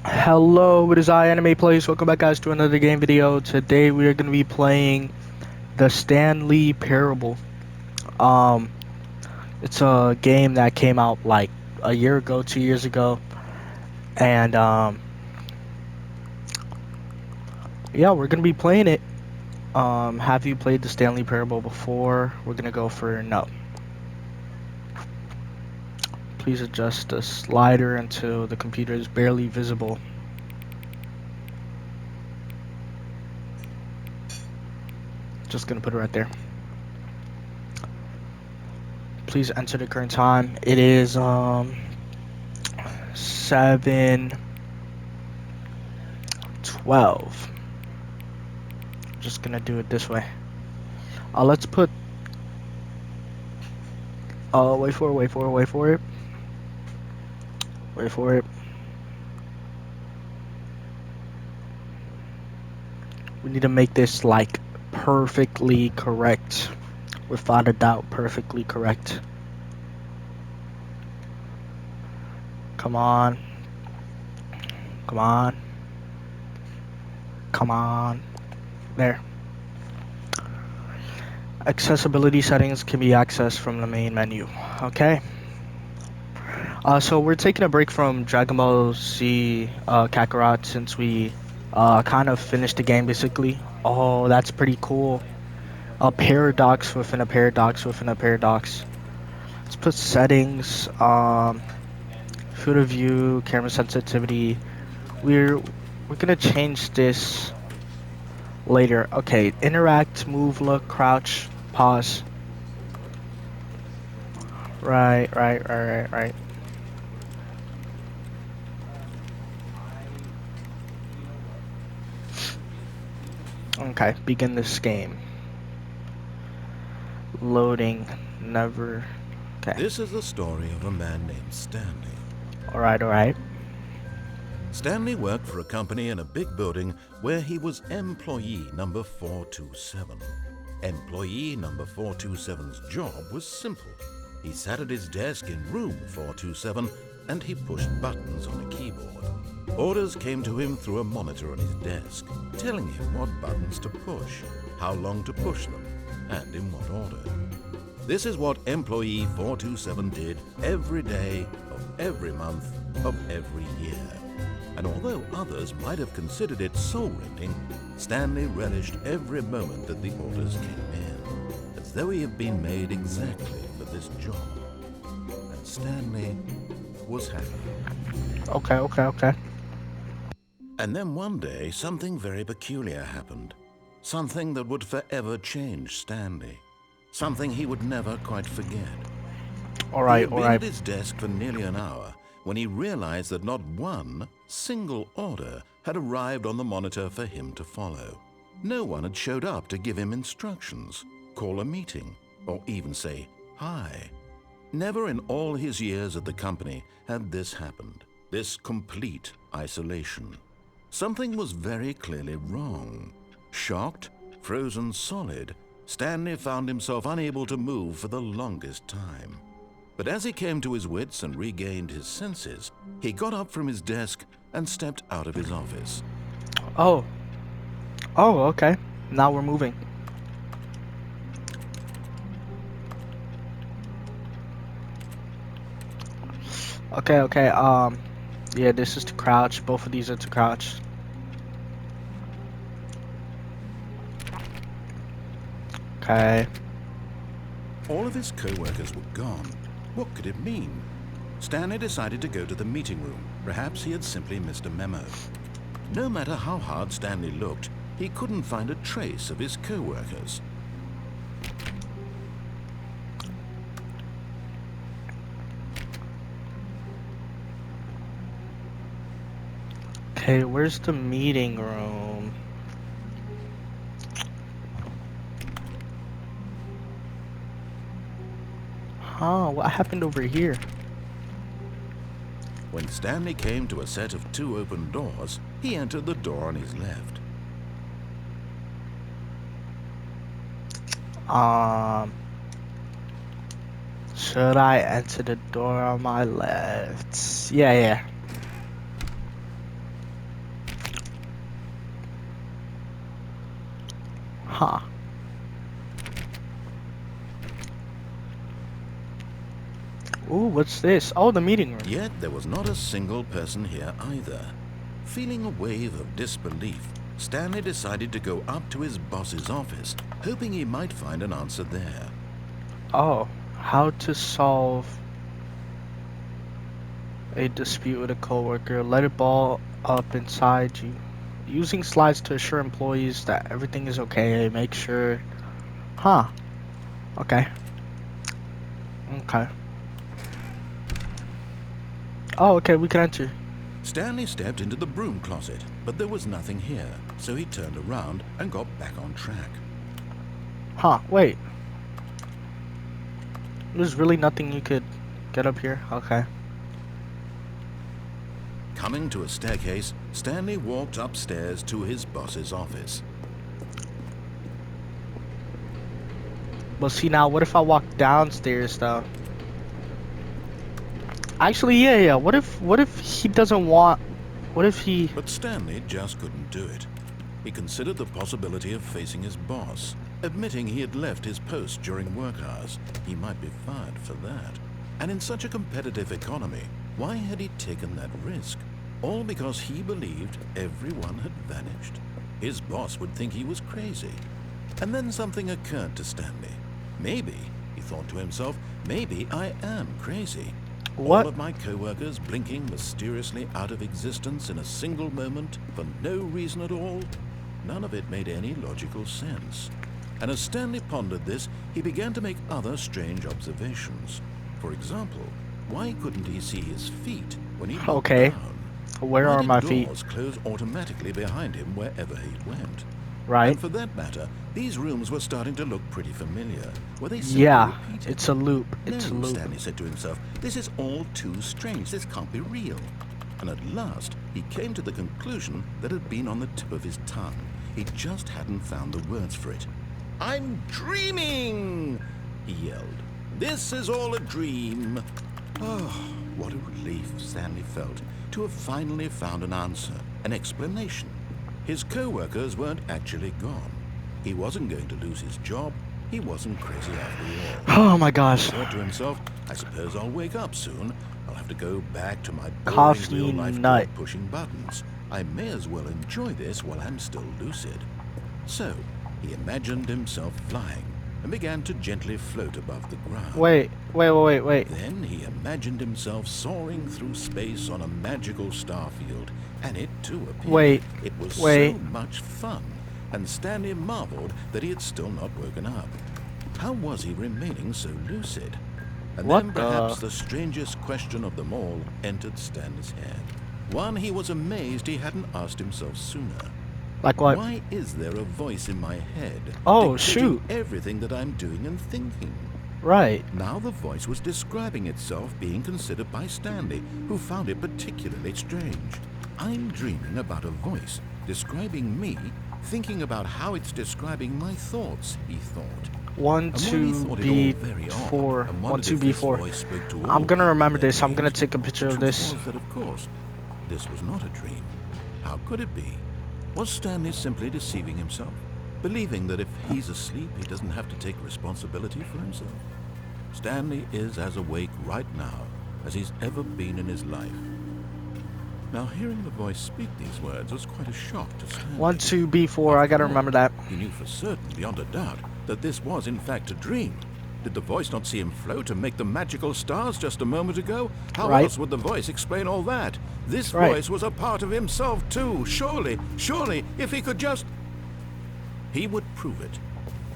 Hello, it is I, Anime Plays. Welcome back, guys, to another game video. Today we are going to be playing the Stanley Parable. Um, it's a game that came out like a year ago, 2 years ago, and yeah, we're going to be playing it. Have you played the Stanley Parable before? We're going to go for no. Please adjust the slider until the computer is barely visible. Just going to put it right there. Please enter the current time. It is 7:12. Just gonna do it this way. Let's put. Wait for it. Wait for it. Wait for it. Wait for it. We need to make this like perfectly correct, without a doubt, perfectly correct. Come on. Come on. Come on. There. Accessibility settings can be accessed from the main menu. Okay. So we're taking a break from Dragon Ball Z Kakarot since we kind of finished the game basically. Oh, that's pretty cool. A paradox within a paradox within a paradox. Let's put settings, field of view, camera sensitivity. We're gonna change this later. Okay, interact, move, look, crouch, pause. Right. Okay, begin this game. Loading, never. Okay. This is the story of a man named Stanley. Alright. Stanley worked for a company in a big building where he was employee number 427. Employee number 427's job was simple. He sat at his desk in room 427 and he pushed buttons on a keyboard. Orders came to him through a monitor on his desk, telling him what buttons to push, how long to push them, and in what order. This is what employee 427 did every day of every month of every year. And although others might have considered it soul-rending, Stanley relished every moment that the orders came in, as though he had been made exactly for this job. And Stanley was happy. Okay. And then one day, something very peculiar happened. Something that would forever change Stanley. Something he would never quite forget. He had been at his desk for nearly an hour when he realized that not one single order had arrived on the monitor for him to follow. No one had showed up to give him instructions, call a meeting, or even say hi. Never in all his years at the company had this happened, this complete isolation. Something was very clearly wrong. Shocked, frozen solid, Stanley found himself unable to move for the longest time. But as he came to his wits and regained his senses, he got up from his desk and stepped out of his office. Oh, okay. Now we're moving. Okay. Yeah, this is to crouch. Both of these are to crouch. Okay. All of his co-workers were gone. What could it mean? Stanley decided to go to the meeting room. Perhaps he had simply missed a memo. No matter how hard Stanley looked, he couldn't find a trace of his co-workers. Okay, where's the meeting room? Huh, what happened over here? When Stanley came to a set of two open doors, he entered the door on his left. Should I enter the door on my left? Yeah. what's this? Oh, the meeting room. Yet there was not a single person here either. Feeling a wave of disbelief, Stanley decided to go up to his boss's office, hoping he might find an answer there. Oh, how to solve a dispute with a coworker. Let it ball up inside you. Using slides to assure employees that everything is okay. Make sure. Huh. Okay. Okay. Oh, okay, we can enter. Stanley stepped into the broom closet, but there was nothing here, so he turned around and got back on track. Huh, wait. There's really nothing you could get up here? Okay. Coming to a staircase, Stanley walked upstairs to his boss's office. But see, now, what if I walk downstairs, though? Actually, yeah. What if he doesn't want... What if he... But Stanley just couldn't do it. He considered the possibility of facing his boss, admitting he had left his post during work hours. He might be fired for that. And in such a competitive economy, why had he taken that risk? All because he believed everyone had vanished. His boss would think he was crazy. And then something occurred to Stanley. Maybe, he thought to himself, maybe I am crazy. What? All of my co-workers blinking mysteriously out of existence in a single moment for no reason at all. None of it made any logical sense. And as Stanley pondered this, he began to make other strange observations. For example, why couldn't he see his feet when he looked down? Where are my feet? Doors close automatically behind him wherever he went. Right. And for that matter, these rooms were starting to look pretty familiar. Were they Yeah, repeated? it's a loop. It's a No, loop. Stanley said to himself, this is all too strange. This can't be real. And at last, he came to the conclusion that had been on the tip of his tongue. He just hadn't found the words for it. I'm dreaming, he yelled. This is all a dream. Oh, what a relief Stanley felt to have finally found an answer, an explanation. His co-workers weren't actually gone. He wasn't going to lose his job. He wasn't crazy after all. Oh my gosh. He thought to himself, I suppose I'll wake up soon. I'll have to go back to my boring Coffee real-life nut. job pushing buttons. I may as well enjoy this while I'm still lucid. So, he imagined himself flying and began to gently float above the ground. Wait. Then he imagined himself soaring through space on a magical starfield, and it too appeared. It was so much fun, and Stanley marveled that he had still not woken up. How was he remaining so lucid? And then perhaps the strangest question of them all entered Stanley's head. One he was amazed he hadn't asked himself sooner. Like what? Why is there a voice in my head Oh, dictating shoot. everything that I'm doing and thinking? Right. Now the voice was describing itself being considered by Stanley, who found it particularly strange. I'm dreaming about a voice describing me, thinking about how it's describing my thoughts, he thought. 1-2-B-4. 1-2-B-4. I'm gonna remember this. I'm gonna take a picture of this. That, of course, this was not a dream. How could it be? Was Stanley simply deceiving himself, believing that if he's asleep, he doesn't have to take responsibility for himself? Stanley is as awake right now as he's ever been in his life. Now, hearing the voice speak these words was quite a shock to Stanley. 1-2-B-4. I gotta remember that. He knew for certain, beyond a doubt, that this was in fact a dream. Did the voice not see him float and make the magical stars just a moment ago? How else would the voice explain all that? This voice was a part of himself too. Surely, if he could just... He would prove it.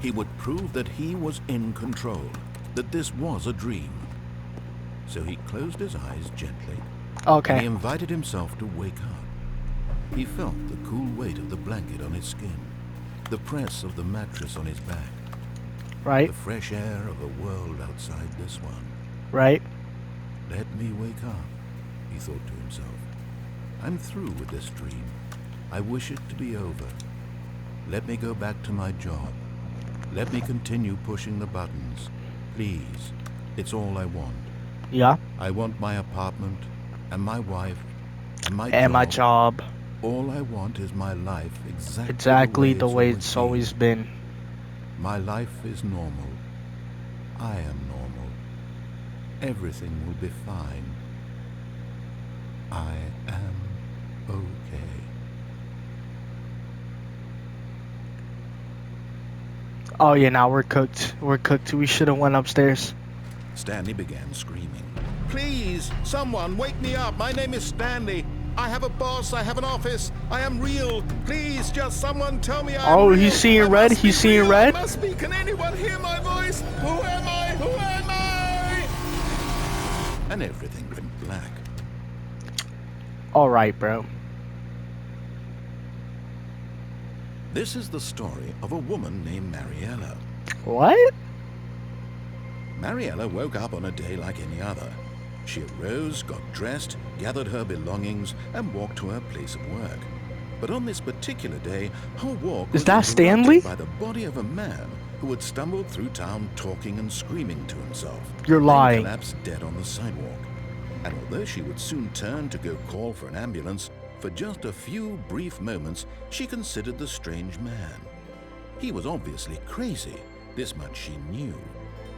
He would prove that he was in control, that this was a dream. So he closed his eyes gently. Okay. And he invited himself to wake up. He felt the cool weight of the blanket on his skin, the press of the mattress on his back. Right. The fresh air of a world outside this one. Right. Let me wake up, he thought to himself. I'm through with this dream. I wish it to be over. Let me go back to my job. Let me continue pushing the buttons. Please. It's all I want. Yeah. I want my apartment, and my wife, and my job. All I want is my life exactly the way it's always been. My life is normal. I am normal. Everything will be fine. I am okay. Oh yeah, now we're cooked. We're cooked. We should have went upstairs. Stanley began screaming. Please, someone, wake me up. My name is Stanley. I have a boss. I have an office. I am real. Please, just someone tell me I am real. Oh, he's seeing red. He's seeing red. I must be. Can anyone hear my voice? Who am I? Who am I? And everything went black. All right, bro. This is the story of a woman named Mariella. What? Mariella woke up on a day like any other. She arose, got dressed, gathered her belongings, and walked to her place of work. But on this particular day, her walk was Stanley? by the body of a man who had stumbled through town talking and screaming to himself. You're lying. Then collapsed dead on the sidewalk. And although she would soon turn to go call for an ambulance, for just a few brief moments, she considered the strange man. He was obviously crazy. This much she knew.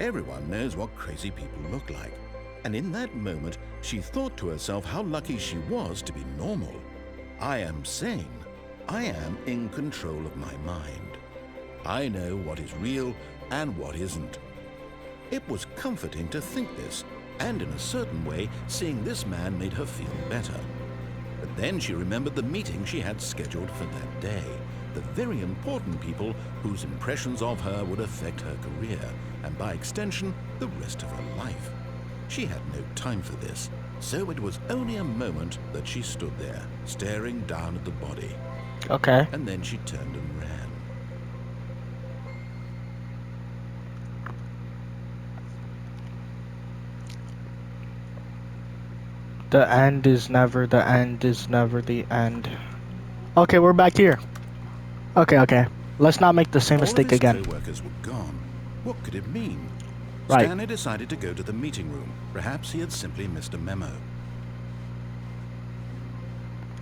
Everyone knows what crazy people look like. And in that moment, she thought to herself how lucky she was to be normal. I am sane. I am in control of my mind. I know what is real and what isn't. It was comforting to think this, and in a certain way, seeing this man made her feel better. But then she remembered the meeting she had scheduled for that day, the very important people whose impressions of her would affect her career, and by extension, the rest of her life. She had no time for this, so it was only a moment that she stood there, staring down at the body. Okay. And then she turned and ran. The end is never the end is never the end. Okay, we're back here. Okay. Let's not make the same mistake again. All of his co-workers were gone. What could it mean? Right. Stanley decided to go to the meeting room. Perhaps he had simply missed a memo.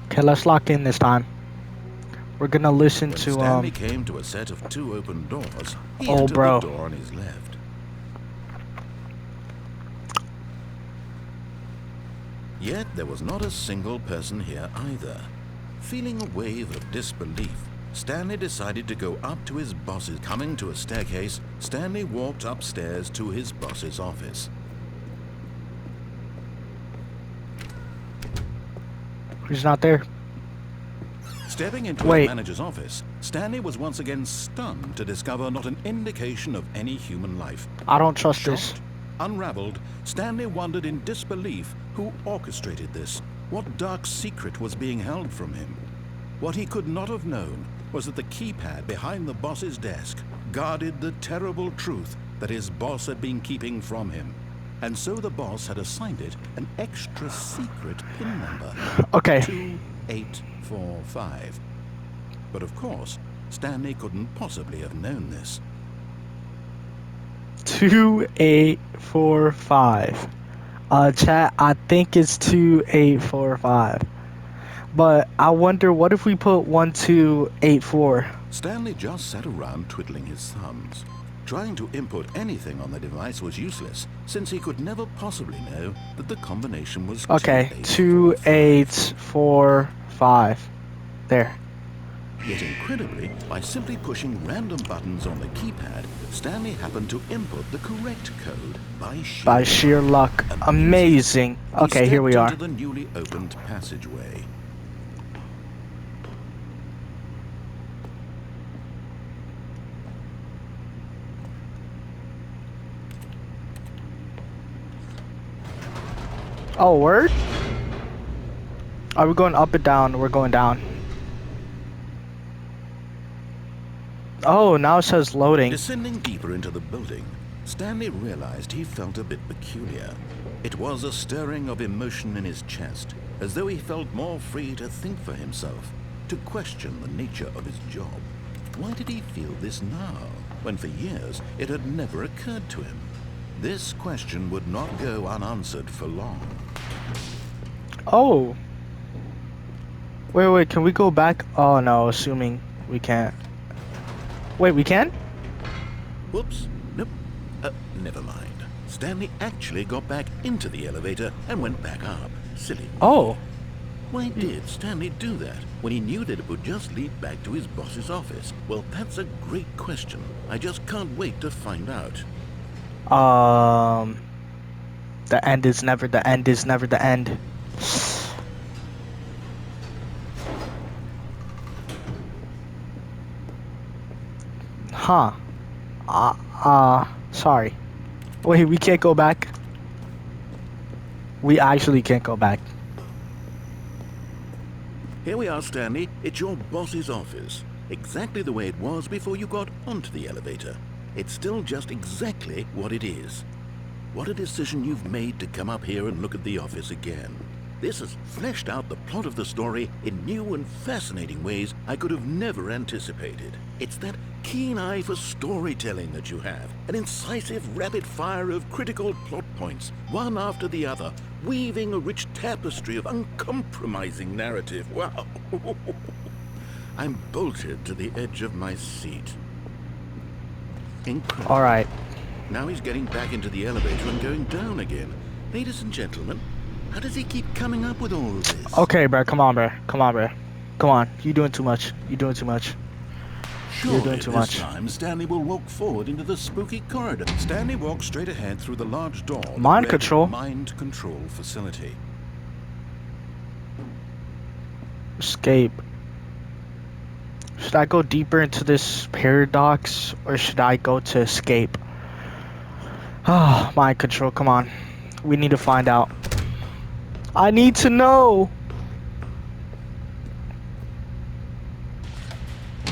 Okay, let's lock in this time. We're gonna listen When to Stanley came to a set of 2 open doors, he Oh, entered bro. the door on his left. Yet there was not a single person here either. Feeling a wave of disbelief, Stanley decided to go up to his boss's. Coming to a staircase, Stanley walked upstairs to his boss's office. He's not there. Stepping into his manager's office, Stanley was once again stunned to discover not an indication of any human life. I don't trust Shocked, this. unraveled, Stanley wondered in disbelief who orchestrated this, what dark secret was being held from him. What he could not have known was that the keypad behind the boss's desk guarded the terrible truth that his boss had been keeping from him. And so the boss had assigned it an extra secret PIN number. Okay. 2845. But of course, Stanley couldn't possibly have known this. 2845. Chat, I think it's 2845. But I wonder, what if we put 1284? Stanley just sat around twiddling his thumbs. Trying to input anything on the device was useless, since he could never possibly know that the combination was Okay, 2845. There. Yet incredibly, by simply pushing random buttons on the keypad, Stanley happened to input the correct code by sheer luck. Amazing. Okay, here we are. Into the newly opened passageway. Oh, word? Are we going up and down? We're going down. Oh, now it says loading. Descending deeper into the building, Stanley realized he felt a bit peculiar. It was a stirring of emotion in his chest, as though he felt more free to think for himself, to question the nature of his job. Why did he feel this now, when for years it had never occurred to him? This question would not go unanswered for long. Oh. Wait, can we go back? Oh no, assuming we can't. Wait, we can? Whoops. Nope. Never mind. Stanley actually got back into the elevator and went back up. Silly me. Oh. Why did Stanley do that when he knew that it would just lead back to his boss's office? Well, that's a great question. I just can't wait to find out. The end is never the end is never the end. Huh. Sorry. Wait, we can't go back. We actually can't go back. Here we are, Stanley. It's your boss's office. Exactly the way it was before you got onto the elevator. It's still just exactly what it is. What a decision you've made to come up here and look at the office again. This has fleshed out the plot of the story in new and fascinating ways I could have never anticipated. It's that keen eye for storytelling that you have, an incisive rapid fire of critical plot points, one after the other, weaving a rich tapestry of uncompromising narrative. Wow! I'm bolted to the edge of my seat. Incredible. All right. Now he's getting back into the elevator and going down again. Ladies and gentlemen, how does he keep coming up with all this? Okay, bro. Come on, bro. Come on, bro. Come on. You're doing too much. You're doing too much. Surely You're doing too much. this time Stanley will walk forward into the spooky corridor. Stanley walks straight ahead through the large door. Mind control. Mind control facility. Escape. Should I go deeper into this paradox or should I go to escape? Ah, mind control. Come on. We need to find out. I need to know.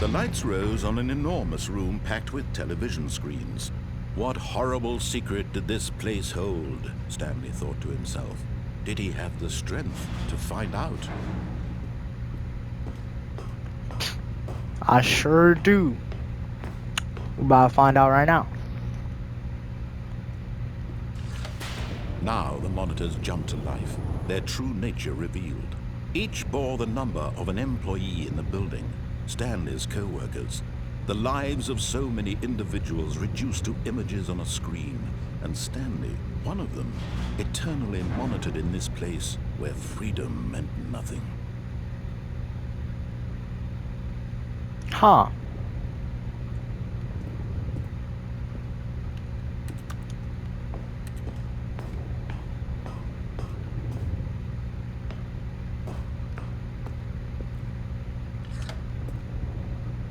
The lights rose on an enormous room packed with television screens. What horrible secret did this place hold? Stanley thought to himself. Did he have the strength to find out? I sure do. We're about to find out right now. Now the monitors jumped to life, their true nature revealed. Each bore the number of an employee in the building, Stanley's co-workers. The lives of so many individuals reduced to images on a screen, and Stanley, one of them, eternally monitored in this place where freedom meant nothing. Huh.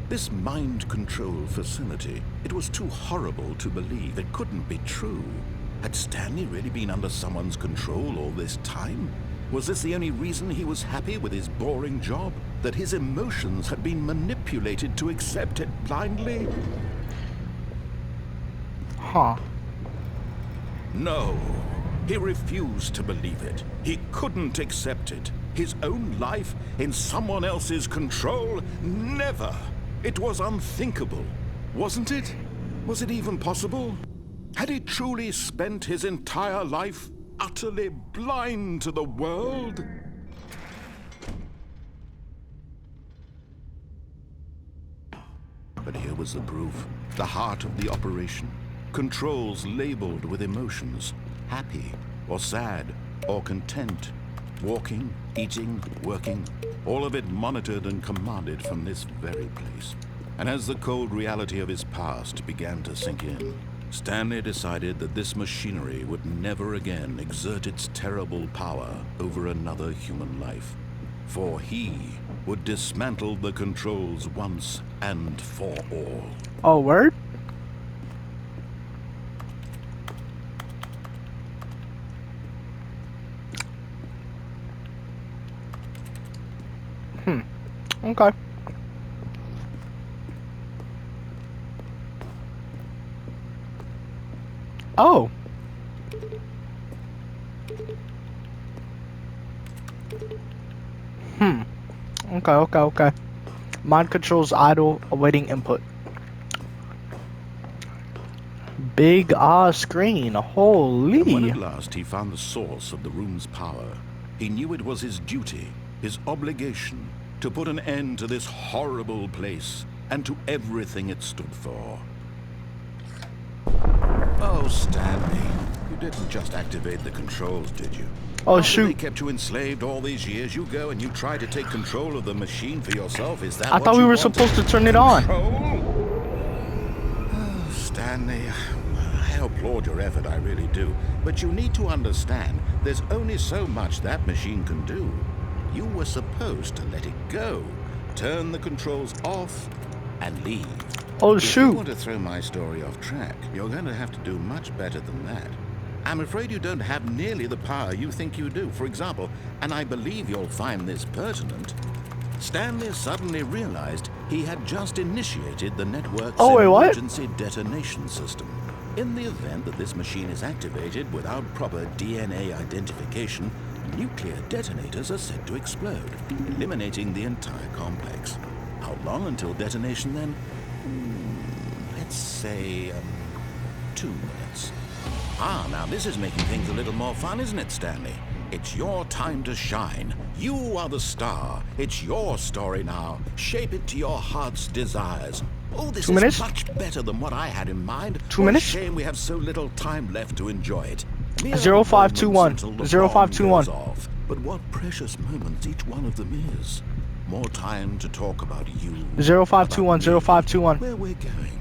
This mind control facility, it was too horrible to believe. It couldn't be true. Had Stanley really been under someone's control all this time? Was this the only reason he was happy with his boring job? That his emotions had been manipulated to accept it blindly? Huh. No. He refused to believe it. He couldn't accept it. His own life in someone else's control? Never. It was unthinkable, wasn't it? Was it even possible? Had he truly spent his entire life utterly blind to the world? But here was the proof, the heart of the operation. Controls labeled with emotions, happy or sad or content, walking, eating, working, all of it monitored and commanded from this very place. And as the cold reality of his past began to sink in, Stanley decided that this machinery would never again exert its terrible power over another human life. For he would dismantle the controls once and for all. Oh, word? Okay. Oh. Okay. Mind controls idle, awaiting input. Big screen. Holy. And when at last he found the source of the room's power, he knew it was his duty, his obligation, to put an end to this horrible place and to everything it stood for. Oh, Stanley, didn't just activate the controls, did you? Oh, After shoot. they kept you enslaved all these years, you go and you try to take control of the machine for yourself. Is that I what thought we you were wanted? supposed to turn it on. Oh, Stanley, I applaud your effort, I really do. But you need to understand, there's only so much that machine can do. You were supposed to let it go, turn the controls off, and leave. Oh, If you shoot. want to throw my story off track, you're going to have to do much better than that. I'm afraid you don't have nearly the power you think you do. For example, and I believe you'll find this pertinent, Stanley suddenly realized he had just initiated the network's Oh, wait, what? emergency detonation system. In the event that this machine is activated without proper DNA identification, nuclear detonators are said to explode, eliminating the entire complex. How long until detonation then? Let's say 2 minutes. Ah, now this is making things a little more fun, isn't it, Stanley? It's your time to shine. You are the star. It's your story now. Shape it to your heart's desires. Oh, this 2 minutes? is much better than what I had in mind. 2 What a minutes? shame we have so little time left to enjoy it. Mere 0521. moments until the 0521. bomb goes off. But what precious moments each one of them is. More time to talk about you. 0521. about me, 0521. Where we're going.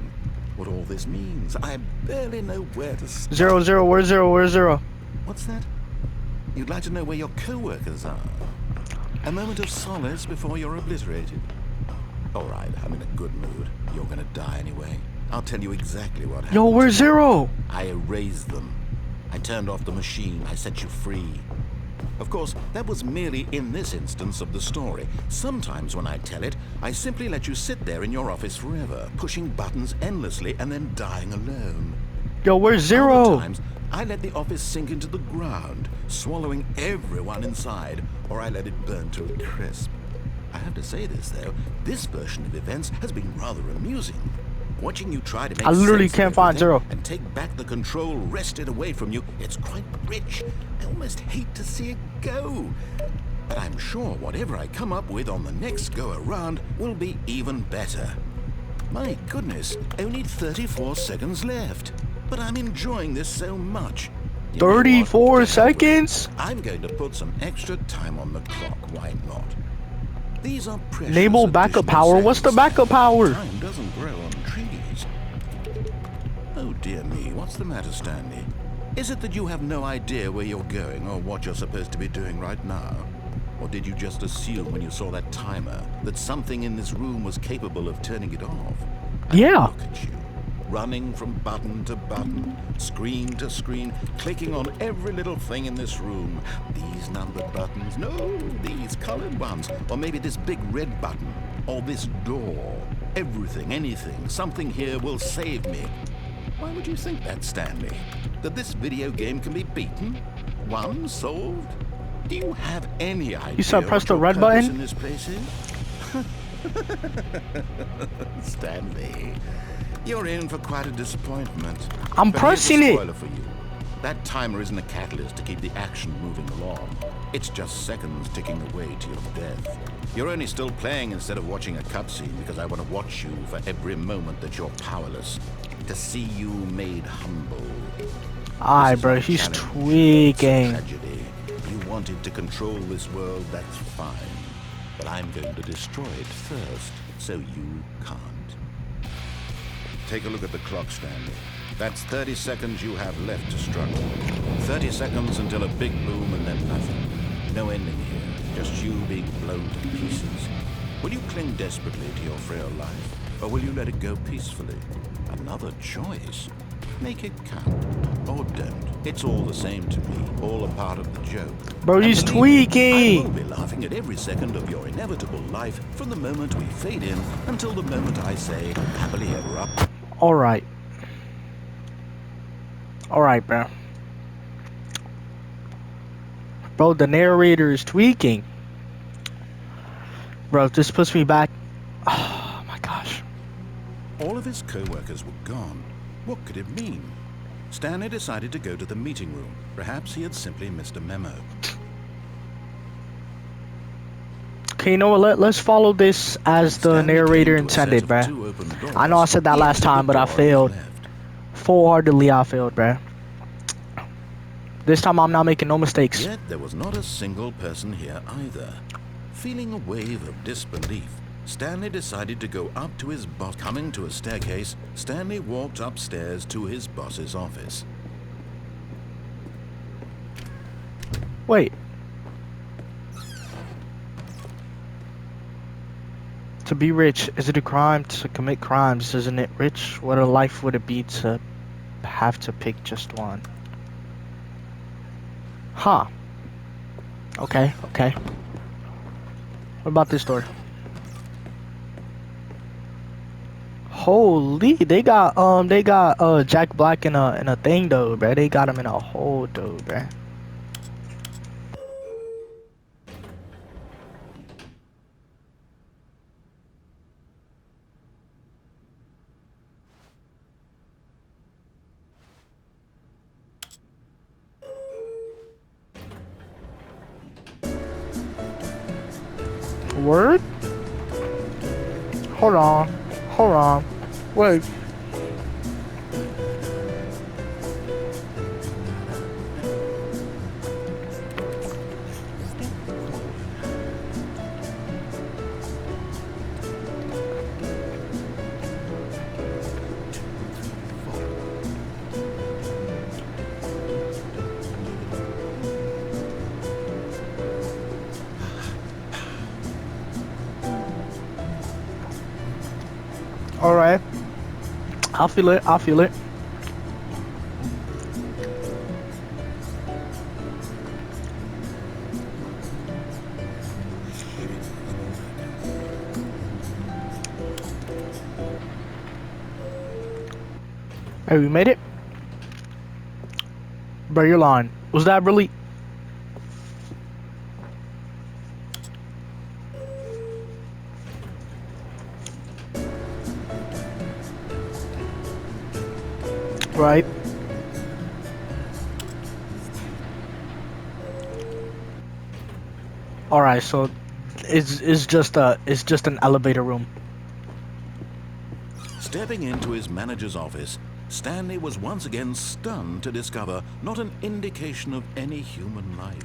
What all this means. I barely know where to start. 00. Where's 0? Where's 0? What's that? You'd like to know where your co-workers are? A moment of solace before you're obliterated? All right, I'm in a good mood. You're gonna die anyway. I'll tell you exactly what happened. Yo, where's 0? I erased them. I turned off the machine. I set you free. Of course, that was merely in this instance of the story. Sometimes when I tell it, I simply let you sit there in your office forever, pushing buttons endlessly and then dying alone. Yo, where's Other 0? times, I let the office sink into the ground, swallowing everyone inside, or I let it burn to a crisp. I have to say this, though, this version of events has been rather amusing. Watching you try to make I literally sense of can't find everything 0. and take back the control wrested away from you, it's quite rich. I almost hate to see it go. But I'm sure whatever I come up with on the next go-around will be even better. My goodness, only 34 seconds left. But I'm enjoying this so much. You know what? 34 To hell with it. seconds? I'm going to put some extra time on the clock. Why not? These are precious. Enable backup additional power. What's the seconds. backup power? Time doesn't grow on trees. Oh dear me, what's the matter, Stanley? Is it that you have no idea where you're going or what you're supposed to be doing right now? Or did you just assume when you saw that timer that something in this room was capable of turning it off? And Yeah. look at you. Running from button to button, screen to screen, clicking on every little thing in this room. These numbered buttons, no, these colored ones, or maybe this big red button, or this door. Everything, anything, something here will save me. Why would you think that, Stanley? That this video game can be beaten? Won? Solved? Do you have any idea You said press what the your red purpose button? in this place is? Stanley, you're in for quite a disappointment. I'm But pressing here's a it. spoiler for you. That timer isn't a catalyst to keep the action moving along. It's just seconds ticking away to your death. You're only still playing instead of watching a cutscene because I want to watch you for every moment that you're powerless. To see you made humble. Alright, This is bro, not he's challenge, it's a tweaking. tragedy. You wanted to control this world, that's fine. But I'm going to destroy it first, so you can't. Take a look at the clock, Stanley. That's 30 seconds you have left to struggle. 30 seconds until a big boom and then nothing. No ending here, just you being blown to pieces. Will you cling desperately to your frail life, or will you let it go peacefully? Another choice. Make it count, or don't. It's all the same to me, all a part of the joke. Bro, And he's believe me, I tweaking. will be laughing at every second of your inevitable life from the moment we fade in until the moment I say, happily ever up. Alright. Alright, bro. Bro, the narrator is tweaking. Bro, this puts me back. Oh my gosh. All of his co-workers were gone. What could it mean? Stanley decided to go to the meeting room. Perhaps he had simply missed a memo. Okay, you know what? Let's follow this as the Stanley narrator came to a set intended, of bruh. two open doors. I know I said that He last entered the time, but I door on his failed. left. Full-heartedly, I failed, bruh. This time I'm not making no mistakes. Yet there was not a single person here either. Feeling a wave of disbelief, Stanley decided to go up to his boss. Coming to a staircase, Stanley walked upstairs to his boss's office. Wait. To be rich, is it a crime to commit crimes? Isn't it rich? What a life would it be to have to pick just one? Huh. Okay, okay. What about this door? Holy, they got Jack Black in a thing though, bruh. They got him in a hole though, bruh. Word? Hold on. Hold on. Wait. All right. I'll feel it. I'll feel it. Hey, we made it. Bro, you're lying. Was that really? Right. All right, so it's just an elevator room. Stepping into his manager's office, Stanley was once again stunned to discover not an indication of any human life.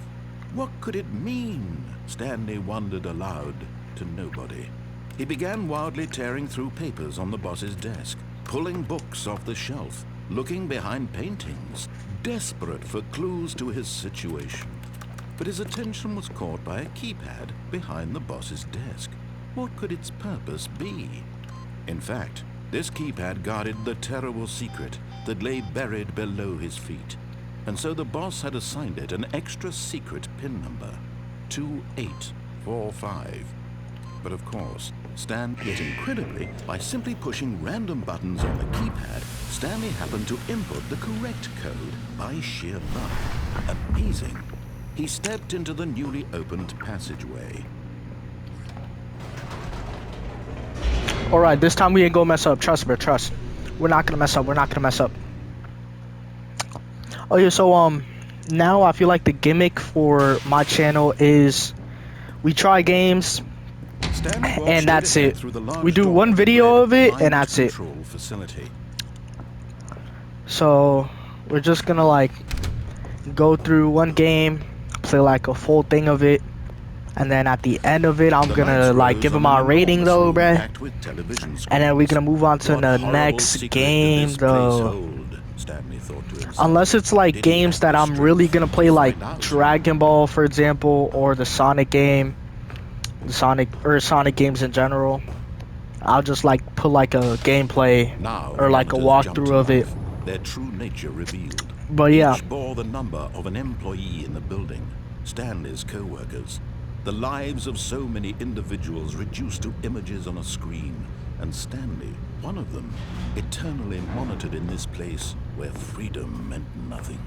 What could it mean? Stanley wondered aloud to nobody. He began wildly tearing through papers on the boss's desk, pulling books off the shelf, looking behind paintings, desperate for clues to his situation. But his attention was caught by a keypad behind the boss's desk. What could its purpose be? In fact, this keypad guarded the terrible secret that lay buried below his feet. And so the boss had assigned it an extra secret PIN number, 2845. But of course, yet incredibly, by simply pushing random buttons on the keypad, Stanley happened to input the correct code by sheer luck. Amazing. He stepped into the newly opened passageway. All right, this time we ain't gonna mess up. Trust me, trust. We're not gonna mess up. We're not gonna mess up. Oh yeah, so now I feel like the gimmick for my channel is we try games and that's it. We do one video of it and that's it. Facility. So we're just gonna like go through one game, play like a full thing of it, and then at the end of it I'm gonna like give them our rating though, bruh. And then we're gonna move on to the next game though. Unless it's like games that I'm really gonna play, like Dragon Ball for example, or the Sonic game, the Sonic games in general. I'll just like put like a gameplay or like a walkthrough of it. Their true nature revealed. But yeah. Each bore the number of an employee in the building, Stanley's co-workers. The lives of so many individuals reduced to images on a screen, and Stanley, one of them, eternally monitored in this place where freedom meant nothing.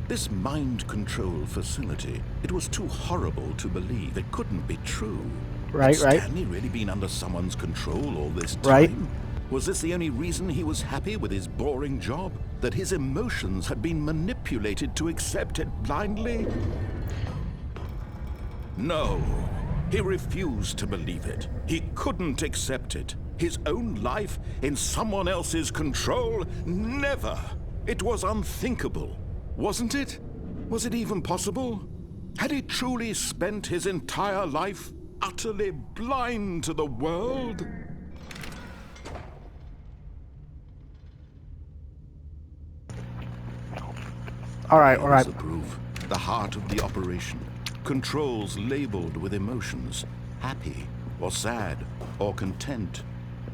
This mind control facility, it was too horrible to believe. It couldn't be true. Right, Had right. Stanley really been under someone's control all this time? Right. Was this the only reason he was happy with his boring job? That his emotions had been manipulated to accept it blindly? No. He refused to believe it. He couldn't accept it. His own life in someone else's control? Never! It was unthinkable, wasn't it? Was it even possible? Had he truly spent his entire life utterly blind to the world? All right. Here was the proof. The heart of the operation. Controls labeled with emotions. Happy, or sad, or content.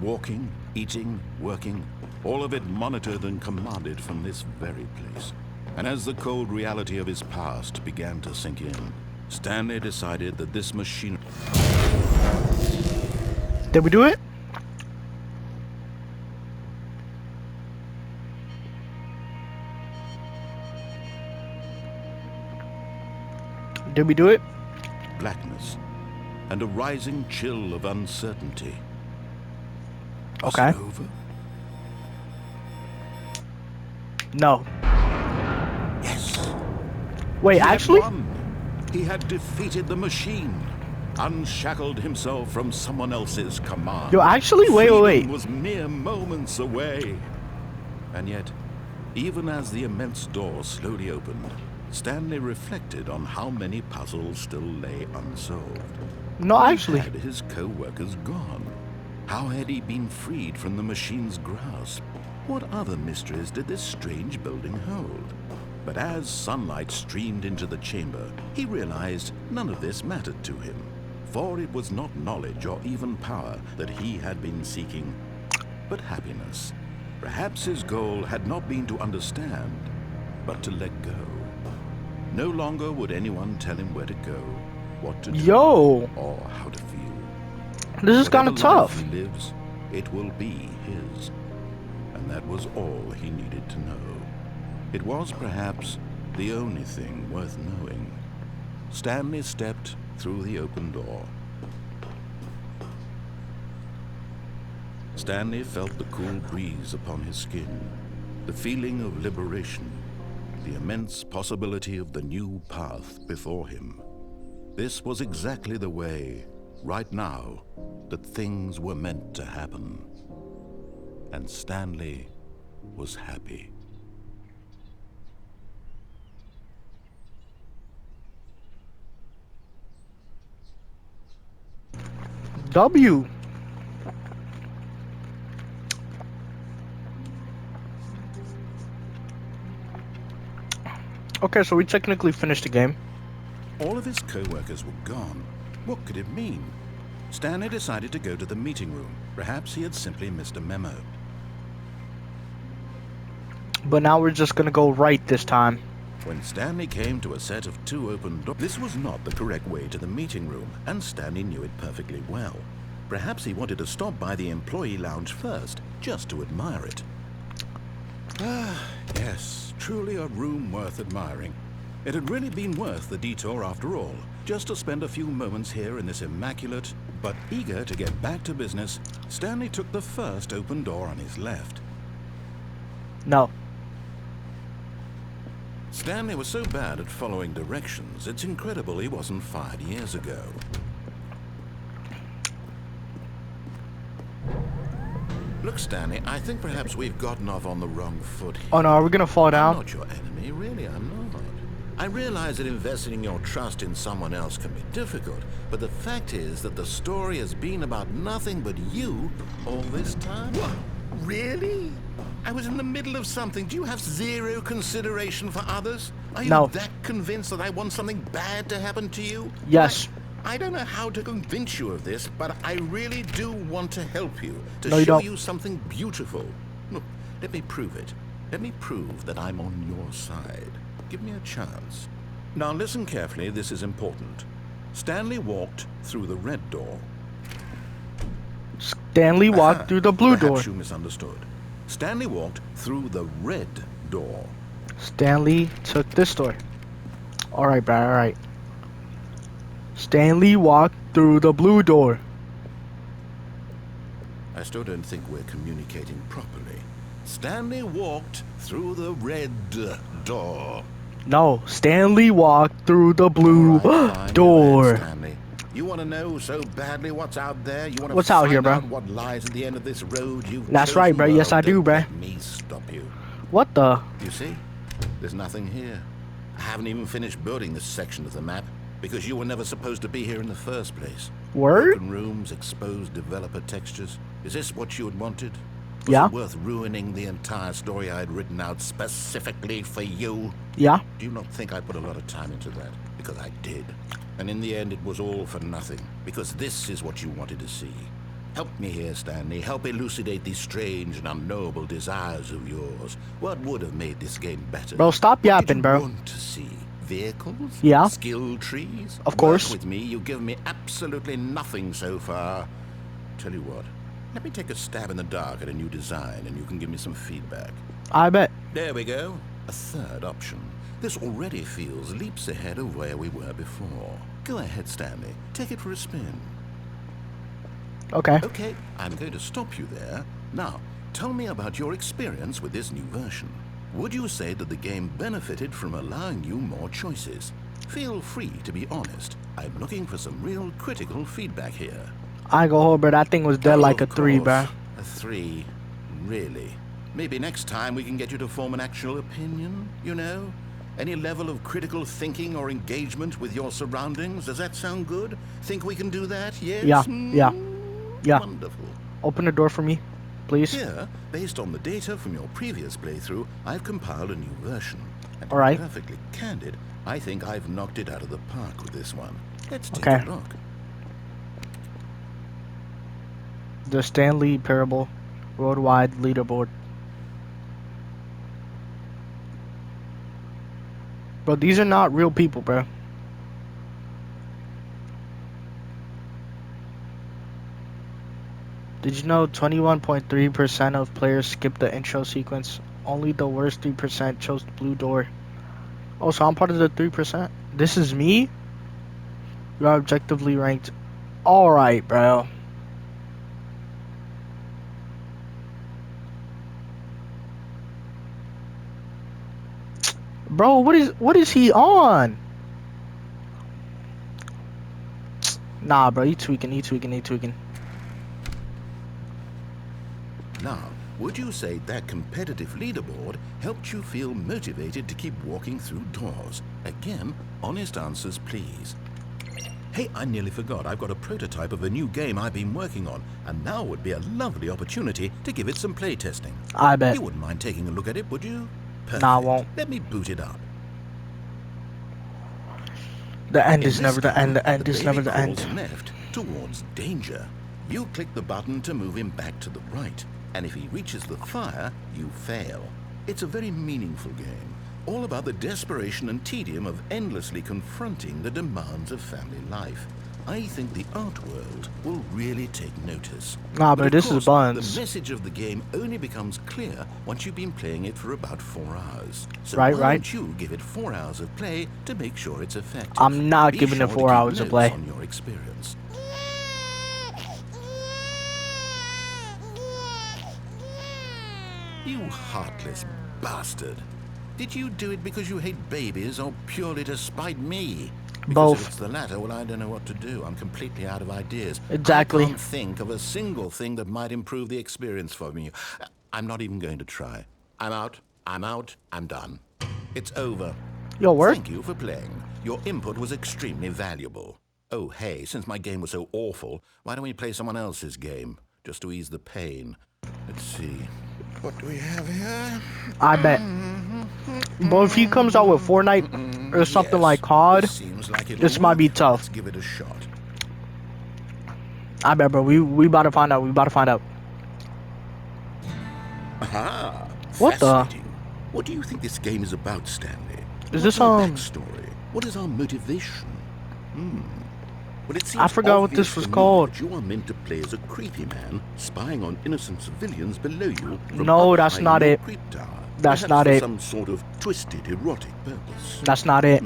Walking, eating, working. All of it monitored and commanded from this very place. And as the cold reality of his past began to sink in, Stanley decided that this machine... Did we do it? Did we do it? Blackness, and a rising chill of uncertainty. Okay. Was it over? No. Yes. Wait, actually? He had defeated the machine, unshackled himself from someone else's command. Yo, actually? Wait. Freedom was mere moments away. And yet, even as the immense door slowly opened, Stanley reflected on how many puzzles still lay unsolved. No, actually. Where had his co-workers gone? How had he been freed from the machine's grasp? What other mysteries did this strange building hold? But as sunlight streamed into the chamber, he realized none of this mattered to him. For it was not knowledge or even power that he had been seeking, but happiness. Perhaps his goal had not been to understand, but to let go. No longer would anyone tell him where to go, what to do, Yo, or how to feel. this is kind of Whatever life tough. he lives, it will be his. And that was all he needed to know. It was perhaps the only thing worth knowing. Stanley stepped through the open door. Stanley felt the cool breeze upon his skin, the feeling of liberation, the immense possibility of the new path before him. This was exactly the way, right now, that things were meant to happen. And Stanley was happy. W. Okay, so we technically finished the game. All of his co-workers were gone. What could it mean? Stanley decided to go to the meeting room. Perhaps he had simply missed a memo. But now we're just gonna go right this time. When Stanley came to a set of 2 open doors, this was not the correct way to the meeting room, and Stanley knew it perfectly well. Perhaps he wanted to stop by the employee lounge first, just to admire it. Ah, yes, truly a room worth admiring. It had really been worth the detour after all, just to spend a few moments here in this immaculate, but eager to get back to business, Stanley took the first open door on his left. No. Stanley was so bad at following directions, it's incredible he wasn't fired years ago. Look, Stanley, I think perhaps we've gotten off on the wrong foot here. Oh no, are we gonna fall I'm down? not your enemy, really, I'm not. I realize that investing your trust in someone else can be difficult, but the fact is that the story has been about nothing but you all this time. What? Really? I was in the middle of something. Do you have zero consideration for others? Are you No. that convinced that I want something bad to happen to you? Yes. I don't know how to convince you of this, but I really do want to help you, to No, you show don't. you something beautiful. Look, let me prove it. Let me prove that I'm on your side. Give me a chance. Now listen carefully, this is important. Stanley walked through the red door. Stanley walked through the blue door. Perhaps you misunderstood. Stanley walked through the red door. Stanley took this door. Alright, bro, alright. Stanley walked through the blue door. I still don't think we're communicating properly. Stanley walked through the red door. No, Stanley walked through the blue All right, fine, door. go ahead, Stanley. You want to know so badly what's out there? You want to What's out here, find bro? out what lies at the end of this road you've That's chosen? right, bro. Yes, Well, I do, don't bro. let me stop you. What the? You see? There's nothing here. I haven't even finished building this section of the map because you were never supposed to be here in the first place. Word? Broken rooms, exposed developer textures. Is this what you had wanted? Was Yeah. it worth ruining the entire story I had written out specifically for you? Yeah. Do you not think I put a lot of time into that? Because I did. And in the end, it was all for nothing. Because this is what you wanted to see. Help me here, Stanley. Help elucidate these strange and unknowable desires of yours. What would have made this game better? Bro, stop yapping, bro. What did you want to see? Vehicles? Yeah. Skill trees? Of course. Work with me. You've given me absolutely nothing so far. Tell you what. Let me take a stab in the dark at a new design, and you can give me some feedback. I bet. There we go. A third option. This already feels leaps ahead of where we were before. Go ahead, Stanley. Take it for a spin. Okay. Okay, I'm going to stop you there. Now, tell me about your experience with this new version. Would you say that the game benefited from allowing you more choices? Feel free to be honest. I'm looking for some real critical feedback here. I ain't gonna hold, bro. That thing was dead like a 3, bro. A 3? Really? Maybe next time we can get you to form an actual opinion, you know? Any level of critical thinking or engagement with your surroundings? Does that sound good? Think we can do that? Yes? Yeah. Yeah. Yeah. Wonderful. Open the door for me, please. Here, based on the data from your previous playthrough, I've compiled a new version. And to All right. be perfectly candid, I think I've knocked it out of the park with this one. Let's take Okay. a look. The Stanley Parable Worldwide Leaderboard. Bro, these are not real people, bro. Did you know 21.3% of players skipped the intro sequence? Only the worst 3% chose the blue door. Oh, so I'm part of the 3%? This is me? You are objectively ranked. Alright, bro. Bro, what is he on? Nah, bro, he tweaking. Now, would you say that competitive leaderboard helped you feel motivated to keep walking through doors? Again, honest answers, please. Hey, I nearly forgot. I've got a prototype of a new game I've been working on, and now would be a lovely opportunity to give it some playtesting. I bet. You wouldn't mind taking a look at it, would you? Perfect. Nah, I won't. Let me boot it up. The end is never the end. The end is never the end. Left towards danger. You click the button to move him back to the right, and if he reaches the fire, you fail. It's a very meaningful game, all about the desperation and tedium of endlessly confronting the demands of family life. I think the art world will really take notice. Nah, but this of is course, Buns. the message of the game only becomes clear once you've been playing it for about 4 hours. So Right, why right. don't you give it 4 hours of play to make sure it's effective? I'm not Be giving sure it to 4 keep hours of notes play. on your experience. You heartless bastard. Did you do it because you hate babies or purely to spite me? Because Both. if it's the latter, well, I don't know what to do. I'm completely out of ideas. Exactly. I can't think of a single thing that might improve the experience for me. I'm not even going to try. I'm out. I'm done. It's over. Yo, work? Thank you for playing. Your input was extremely valuable. Oh, hey, since my game was so awful, why don't we play someone else's game? Just to ease the pain. Let's see. What do we have here? I bet. But if he comes out with Fortnite or something like COD, seems like this might be tough. Let's give it a shot. I bet, bro. We about to find out. Aha! What the? Fascinating. What do you think this game is about, Stanley? Is What's this our backstory? What is our motivation? Well, it seems I forgot what obvious this was to me called. that you are meant to play as a creepy man spying on innocent civilians below you. From No, up that's high not in your it. creep tower. That's Perhaps not for it. some sort of twisted erotic purpose. That's not it.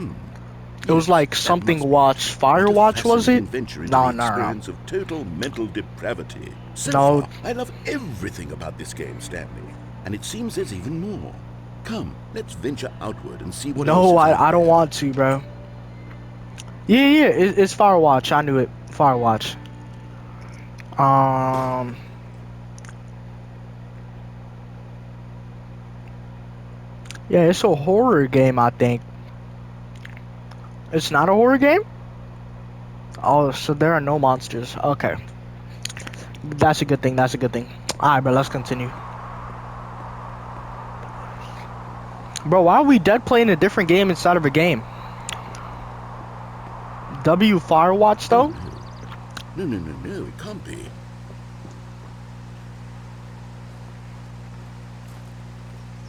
It was like That something must be. watch. What a Firewatch, was it? fascinating venture into No, the no, no. experience of total mental depravity. So No. far, I love everything about this game, Stanley. And it seems there's even more. Come, let's venture outward and see what else No, is out I don't there. want to, bro. Yeah, it's Firewatch. I knew it. Firewatch. Yeah, it's a horror game, I think. It's not a horror game? Oh, so there are no monsters. Okay. That's a good thing. That's a good thing. Alright, bro, let's continue. Bro, why are we dead playing a different game inside of a game? W Firewatch, though? No, it can't be.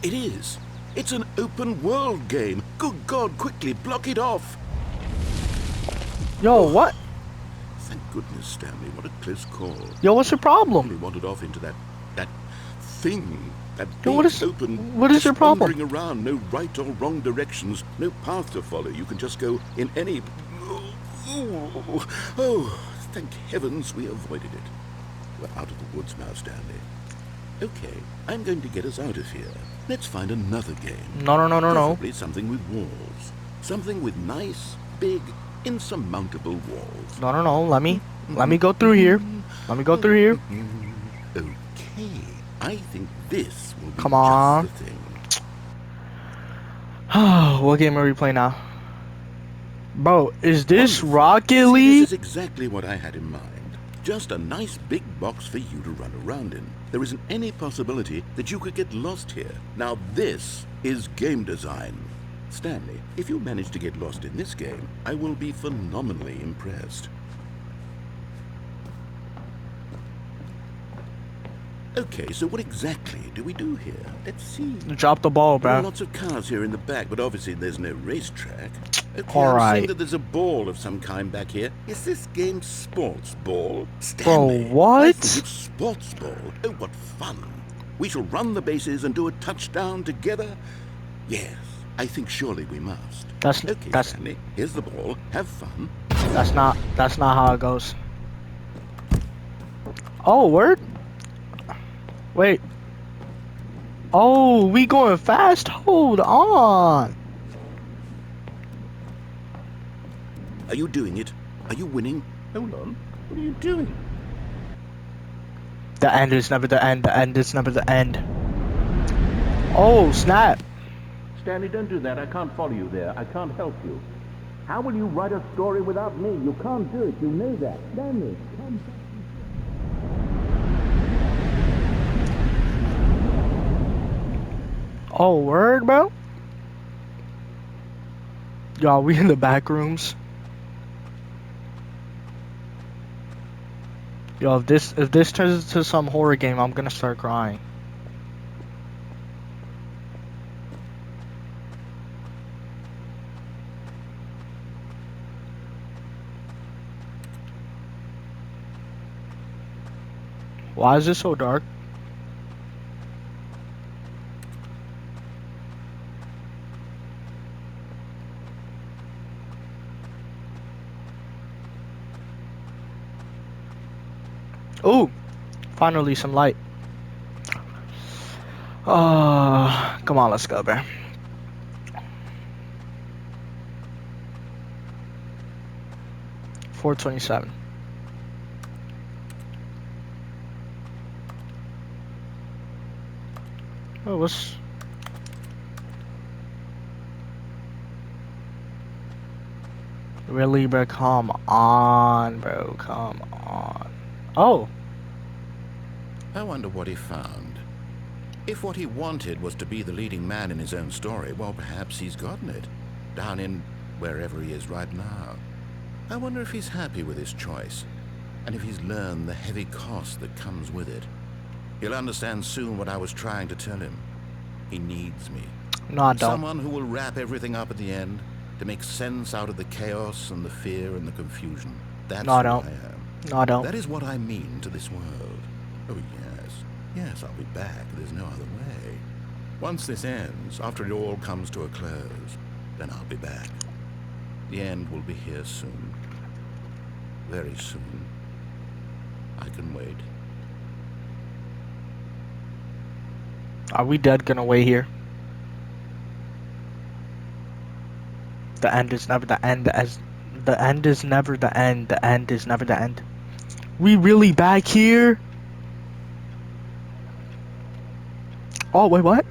It is. It's an open world game. Good God, quickly block it off. Yo, what? Thank goodness, Stanley. What a close call. Yo, what's your problem? Really wandered off into that thing. That Yo, big open. what is your problem? Wandering around, no right or wrong directions, no path to follow. You can just go in any. Oh, thank heavens we avoided it. We're out of the woods now, Stanley. Okay, I'm going to get us out of here. Let's find another game. No. Probably something with walls. Something with nice, big, insurmountable walls. No. Let me go through here. Let me go through here. Okay, I think this will be Come on. just the thing. What game are we playing now? Bro, is this Rocket See, League? this is exactly what I had in mind. Just a nice big box for you to run around in. There isn't any possibility that you could get lost here. Now this is game design. Stanley, if you manage to get lost in this game, I will be phenomenally impressed. Okay, so what exactly do we do here? Let's see. Drop the ball, There are bro. lots of cars here in the back, but obviously there's no racetrack. Okay, All I'm right. seeing that there's a ball of some kind back here. Is this game sports ball? Bro, Stanley, what? I think it's sports ball. Oh, what fun. We shall run the bases and do a touchdown together? Yes, I think surely we must. Okay, Stanley, here's the ball. Have fun. That's not how it goes. Oh, word? Wait. Oh, we going fast? Hold on. Are you doing it? Are you winning? Hold on. What are you doing? The end is never the end. The end is never the end. Oh, snap. Stanley, don't do that. I can't follow you there. I can't help you. How will you write a story without me? You can't do it. You know that. Stanley, come back. Oh, word, bro? Y'all, we in the back rooms. Yo, if this turns into some horror game, I'm gonna start crying. Why is it so dark? Ooh, finally some light. Come on, let's go, bro. $427. Oh, what's... Really, bro? Come on, bro. Come on. Oh. I wonder what he found. If what he wanted was to be the leading man in his own story, well, perhaps he's gotten it. Down in wherever he is right now. I wonder if he's happy with his choice, and if he's learned the heavy cost that comes with it. He'll understand soon what I was trying to tell him. He needs me. No, I don't. Someone who will wrap everything up at the end, to make sense out of the chaos and the fear and the confusion. That's No, I who don't. I am. No, I don't. That is what I mean to this world. Oh, yes. Yes, I'll be back. There's no other way. Once this ends, after it all comes to a close, then I'll be back. The end will be here soon. Very soon. I can wait. Are we dead gonna wait here? The end is never the end, as The end is never the end. The end is never the end. We really back here? Oh, wait, what?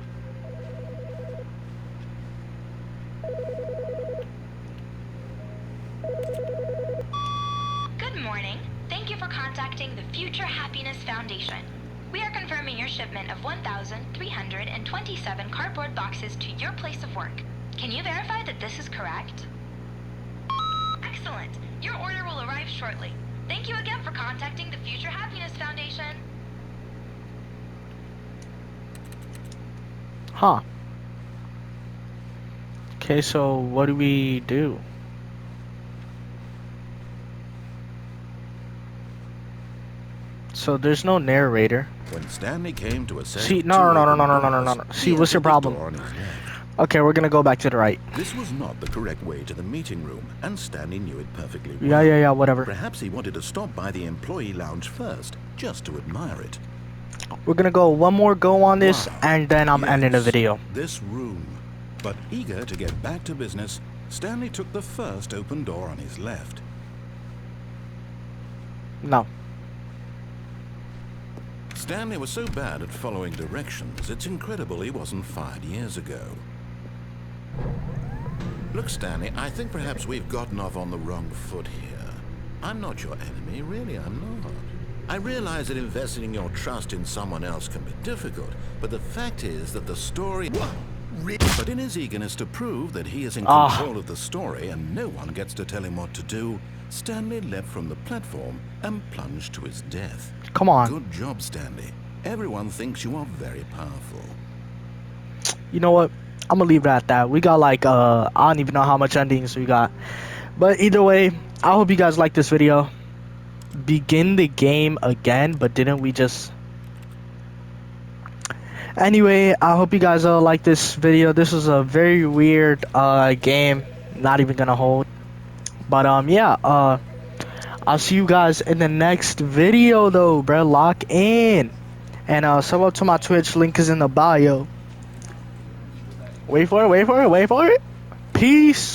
Good morning. Thank you for contacting the Future Happiness Foundation. We are confirming your shipment of 1,327 cardboard boxes to your place of work. Can you verify that this is correct? Excellent. Your order will arrive shortly. Thank you again for contacting the Future Happiness Foundation. Huh. Okay, so what do we do? So there's no narrator. When Stanley came to a set See, of no, two no, no, open no, no, no, no, doors, no, no. he See, what's your entered the problem? door on his left. Okay, we're gonna go back to the right. This was not the correct way to the meeting room, and Stanley knew it perfectly well. Yeah, whatever. Perhaps he wanted to stop by the employee lounge first, just to admire it. We're gonna go one more go on this, Wow. and then I'm ending the Yes, video. this room. But eager to get back to business, Stanley took the first open door on his left. No. Stanley was so bad at following directions, it's incredible he wasn't fired years ago. Look, Stanley, I think perhaps we've gotten off on the wrong foot here. I'm not your enemy, really, I'm not. I realize that investing your trust in someone else can be difficult, but the fact is that the story... But in his eagerness to prove that he is in control of the story and no one gets to tell him what to do, Stanley leapt from the platform and plunged to his death. Come on. Good job, Stanley. Everyone thinks you are very powerful. You know what? I'm gonna leave it at that. We got like, I don't even know how much endings we got. But either way, I hope you guys like this video. Begin the game again, but didn't we just... Anyway, I hope you guys like this video. This is a very weird game. Not even gonna hold. But yeah, I'll see you guys in the next video though, bro. Lock in. And sub up to my Twitch, link is in the bio. Wait for it. Peace.